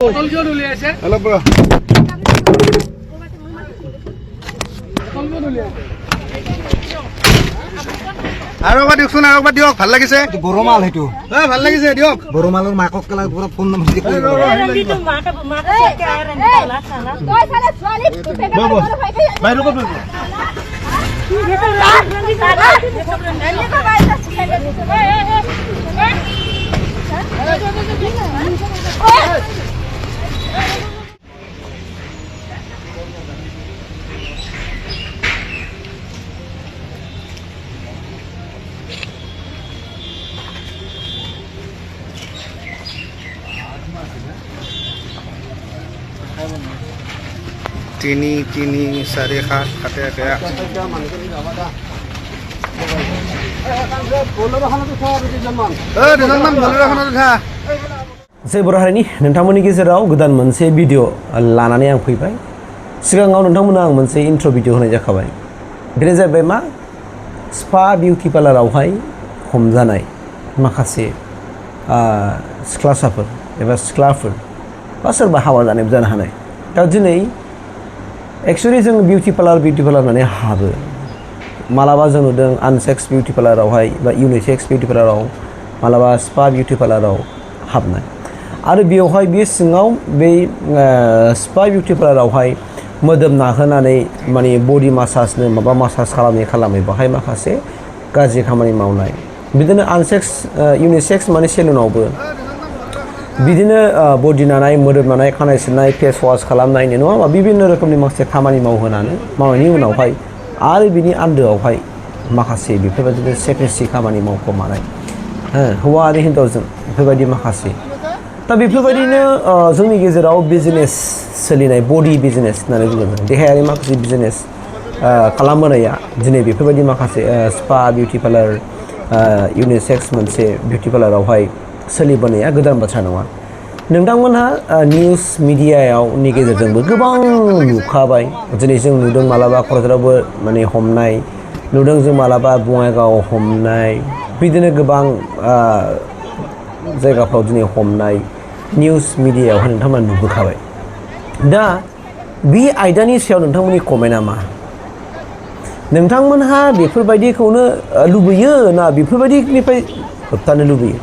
আৰু এবাৰ দিয়কচোন আৰু এবাৰ দিয়ক ভাল লাগিছে গৰমাল সেইটো ভাল লাগিছে দিয়ক গৰমালৰ মাকক কেলা পুৰা ফোন নম্বৰ দি বাইদেউ ক'ত তিনি 4 7 কাটে বেয়া जै बर' हारिनि नोंथांमोननि गेजेराव गोदान मोनसे भिडिअ लानानै आं फैबाय सिगाङाव नोंथांमोननो आं मोनसे इन्ट्र' भिडिअ होनाय जाखाबाय बेनो जाहैबाय मा स्पा बिउटि पार्लारावहाय हमजानाय माखासे सिख्लासाफोर एबा सिख्लाफोर बा सोरबा हाबा जानायबो जानो हानाय दा दिनै एक्चुअलि जों बिउटि पार्लार होननानै हाबो मालाबा जों नुदों आनसेक्स बिउटि पार्लारावहाय बा इउनिसेक्स बिउटि पार्लाराव मालाबा स्पा बिउटि पार्लाराव हाबनाय आरो बेवहाय बे सिङाव बे स्पा बिउटि पार्लारावहाय मोदोम नाहोनानै माने बडि मासाजनो माबा मासाज खालामै बाहाय माखासे गाज्रि खामानि मावनाय बिदिनो आनसेक्स इउनिसेक्स माने सेलुनावबो बिदिनो बडि नानाय मोदोम नानाय खानाय सिननाय फेस वाश खालामनायनि नङा होमबा बिभिन्न रोखोमनि माखासे खामानि मावनायनि उनावहाय आरो बिनि आन्दोआवहाय माखासे बेफोरबायदिनो सेक्रेसि खामानि मावखोमानाय हौवा आरो हिन्जावजों बेफोरबायदि माखासे दा बेफोरबायदिनो जोंनि गेजेराव बिजनेस सोलिनाय बडि बिजनेस होननानै बुङो देहायारि माखासे बिजनेस खालामबोनाया दिनै बेफोरबायदि माखासे स्पा बिउटि पार्लार इउनिसेक्स मोनसे बिउटि पार्लारावहाय सोलिबोनाया गोदान बाथ्रा नङा नोंथांमोनहा निउस मिडियानि गेजेरजोंबो गोबां नुखाबाय दिनै जों नुदों मालाबा क'क्राझारावबो माने हमनाय नुदों जों मालाबा बङाइगाव हमनाय बिदिनो गोबां जायगाफ्राव दिनै हमनाय निउस मिडियायावहाय नोंथांमोना नुबोखाबाय दा बे आयदानि सायाव नोंथांमोननि कमेन्टआ मा नोंथांमोनहा बेफोरबायदिखौनो लुबैयो ना बेफोरबायदिनिफ्राय होबथानो लुबैयो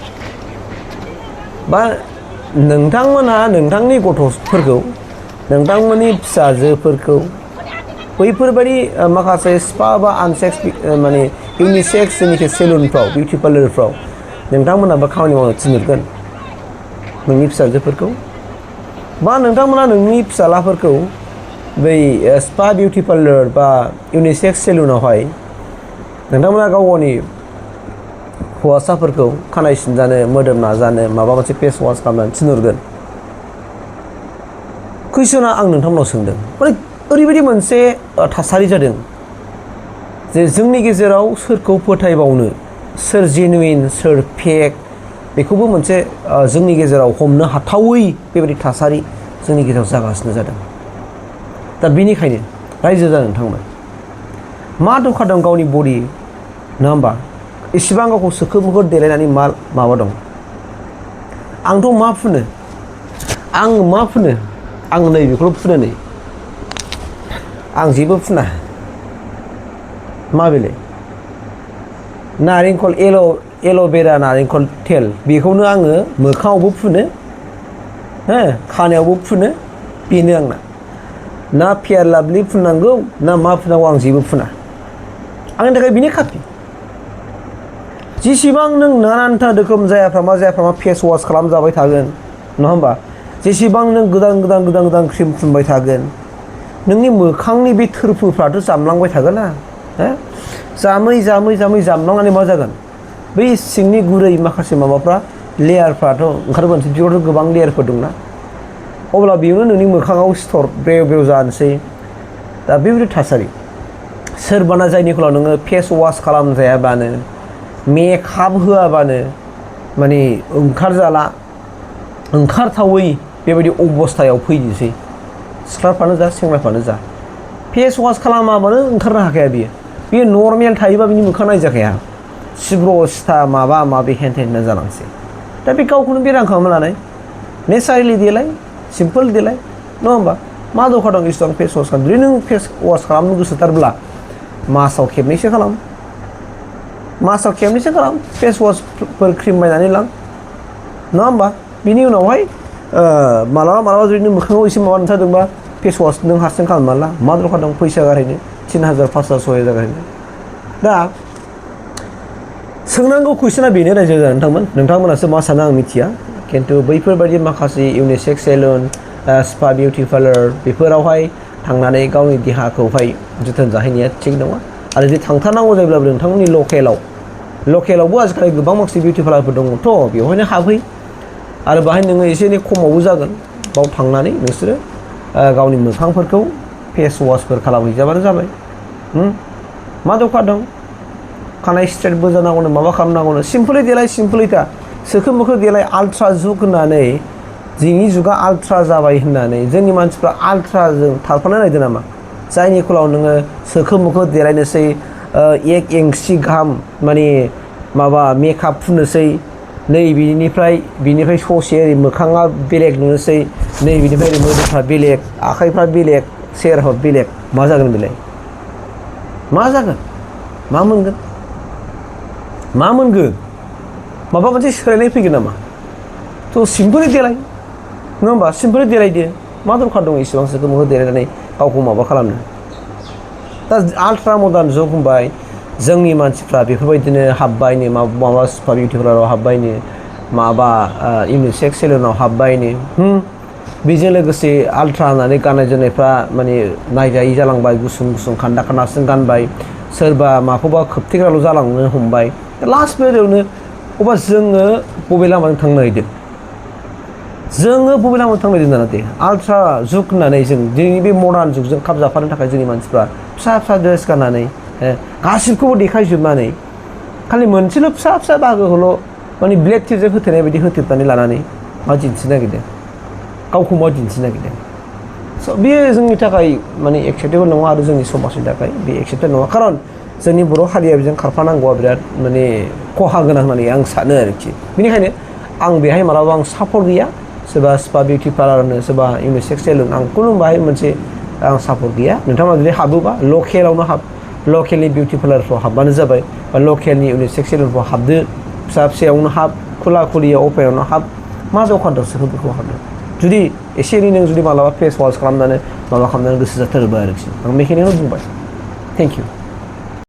बा नोंथांमोनहा नोंथांनि गथ'फोरखौ नोंथांमोननि फिसाजोफोरखौ बैफोरबायदि माखासे स्पा बा आनसेक्स माने इउनिसेक्स जेनिखि सेलुनफ्राव बिउटि पार्लारफ्राव नोंथांमोनहाबो खामानि मावनो थिनहरगोन नोंनि फिसाजोफोरखौ बा नोंथांमोनहा नोंनि फिसालाफोरखौ बै स्पा बिउटि पार्लार बा इउनिसेक्स सेलुनावहाय नोंथांमोनहा गाव गावनि हौवासाफोरखौ खानाय सिनजानो मोदोम नाजानो माबा मोनसे फेस वाश खालामनानै थिनहरगोन कुइसना आं नोंथांमोनाव सोंदों माने ओरैबायदि मोनसे थासारि जादों जे जोंनि गेजेराव सोरखौ फोथायबावनो सोर जेनुइन सोर फेक बेखौबो मोनसे जोंनि गेजेराव हमनो हाथावै बेबायदि थासारि जोंनि गेजेराव जागासिनो जादों दा बेनिखायनो रायजो जानो नोंथांमोन मा दंखा दं गावनि बडि नङा होमबा इसिबां गावखौ सोखो मोखो देलायनानै माबा दं आंथ' मा फुनो आं नै बेखौल' फुनो नै आं जेबो फुना मा बेलाय नारेंखल एल'भेरा नारेंखल तेल बेखौनो आङो मोखाङावबो फुनो खानायावबो फुनो बेनो आंना ना फेयार लाभलि फुननांगौ ना मा फुनांगौ आं जेबो फुना आंनि थाखाय बेनो काफि जेसेबां नों नानानथा रोखोम जायाफ्रामा फेस वाश खालामजाबाय थागोन नङा होमबा जेसेबां नों गोदान क्रिम फुनबाय थागोन नोंनि मोखांनि बे थोरफोफ्राथ' जामलांबाय थागोन ना जामै जामलांनानै मा जागोन बै सिंनि गुरै माखासे माबाफ्रा लेयारफ्राथ' ओंखारबोनोसै बेयावथ' गोबां लेयारफोर दंना अब्ला बेयावनो नोंनि मोखाङाव सिथर ब्रेव जानोसै दा बेबायदि थासारि सोरबाना जायनिखौल नोङो फेस वाश खालामजायाबानो मेकआप होआबानो माने ओंखारथावै बेबायदि अबस्थायाव फैनोसै सिख्लाफ्रानो जा सेंग्राफ्रानो जा फेस वाश खालामाबानो ओंखारनो हाखाया बियो नर्मेल थायोबा बिनि मोखां नायजाखाया सिब्र' सिथा माबा माबि हेन जालांसै दा बे गावखौनो बेराम खालामना लानाय नेचारेलि देलाय सिम्पोल देलाय नङा होमबा मा दरखार दं इसिबां फेस वास खालाम जुदि नों फेस वास खालामनो गोसोथारब्ला मासाव खेबनैसो खालाम फेस वासफोर क्रिम बायनानै लां नङा होमबा बिनि उनावहाय मालाबा जुदि नों मोखाङाव एसे माबा नुथारदोंबा फेस वास नों हारसिं खालामना ला मा दरखार दं फैसा गारहैनो 3000 5000 6000 गारहैनो दा सोंनांगौ कुइसना बेनो रायजो नोंथांमोनासो मा सानो आं मिथिया खिन्थु बैफोरबायदि माखासे इउनिसेक्स सेलुन स्पा बिउटि पार्लार बेफोरावहाय थांनानै गावनि देहाखौहाय जोथोन जाहैनाया थिग नङा आरो जुदि थांथारनांगौ जायोब्लाबो नोंथांमोननि लकेलावबो आजिखालि गोबां माखासे बिउटि पार्लारफोर दङथ' बेवहायनो हाबहै आरो बाहाय नोङो एसे एनै खमावबो जागोन बाव थांनानै नोंसोरो गावनि मोखांफोरखौ फेस वासफोर खालामहैजाबानो जाबाय मा दरखार दं खानाय स्ट्रेटबो जानांगौनो माबा खालामनांगौनो सिम्पोलै देलाय सिम्पोलै था सोखो मोखो देलाय आल्ट्रा जुग होननानै दिनैनि जुगा आल्ट्रा जाबाय होननानै जोंनि मानसिफ्रा आल्ट्राजों थारफानो नायदों नामा जायनि फलाव नोङो सोखो मोखो देलायनोसै 1 इंसि गाहाम माने माबा मेकआप फुननोसै नै बिनिफ्राय ससे ओरै मोखाङा बेलेग नुनोसै नै बिनिफ्राय ओरै मोदोमफ्रा बेलेग आखाइफ्रा बेलेग सेहेराफ्रा बेलेग मा जागोन बेलाय मा जागोन मा मोनगोन माबा मोनसे सोलायनाय फैगोन नामा थ' सिम्पोलै देलाय नङा होमबा सिम्पोलै देलायदो मा दरखार दं इसेबां सोखो मोखो देलायनानै गावखौ माबा खालामनो दा आल्ट्रा मडार्न जुग होनबाय जोंनि मानसिफ्रा बेफोरबायदिनो हाबबायनो माबा स्पा बिउटि पार्लाराव हाबबायनो माबा इउनिसेक्स सेलुनाव हाबबायनो बेजों लोगोसे आल्ट्रा होननानै गाननाय जोमनायफ्रा माने नायजायि जालांबाय गुसुं खान्दा खान्दासिन गानबाय सोरबा माखौबा खोबथेग्राल' जालांनो हमबाय लास्ट बेलायावनो अब्ला जोङो बबे लामाजों थांनो नागिरदों जाहाथे आल्ट्रा जुग होननानै जों दिनैनि बे मडार्न जुगजों खाब जाफानो थाखाय जोंनि मानसिफ्रा फिसा ड्रेस गाननानै गासिबखौबो देखायजोबनानै खालि मोनसेल' फिसा बाहागोखौल' माने ब्लेड टिपजों होथेनाय बायदि होथेबनानै लानानै मा दिन्थिनो नागिरदों गावखौ मा दिन्थिनो नागिरदों स' बेयो जोंनि थाखाय माने एक्सेप्टेबोल नङा आरो जोंनि समाजनि थाखाय बे एक्सेप्टेड नङा खारन जोंनि बर' हारिया बेजों खारफानांगौआ बिराद माने खहा गोनां होननानै आं सानो आरोखि बेनिखायनो आं बेहाय मालाबा आं सापर्ट गैया सोरबा स्पा बिउटि पार्लारनो सोरबा इउनिसेक्स सेलुन आं खुनु बाहाय मोनसे आं सापर्ट गैया नोंथाङा जुदि हाबोबा लकेलावनो लकेलनि बिउटि पार्लारफ्राव हाबबानो जाबाय बा लकेलनि इउनिसेक्स सेलुनफ्राव हाबदो फिसायावनो हाब खुलियाव अपेनावनो हाब मा दरखार दं सोखो बेखौ हाबदो जुदि एसे एनै नों जुदि मालाबा फेस वास खालामनानै माबा खालामनानै गोसो जाथारोबा आरोखि आं बेखिनिखौनो बुंबाय थेंक इउ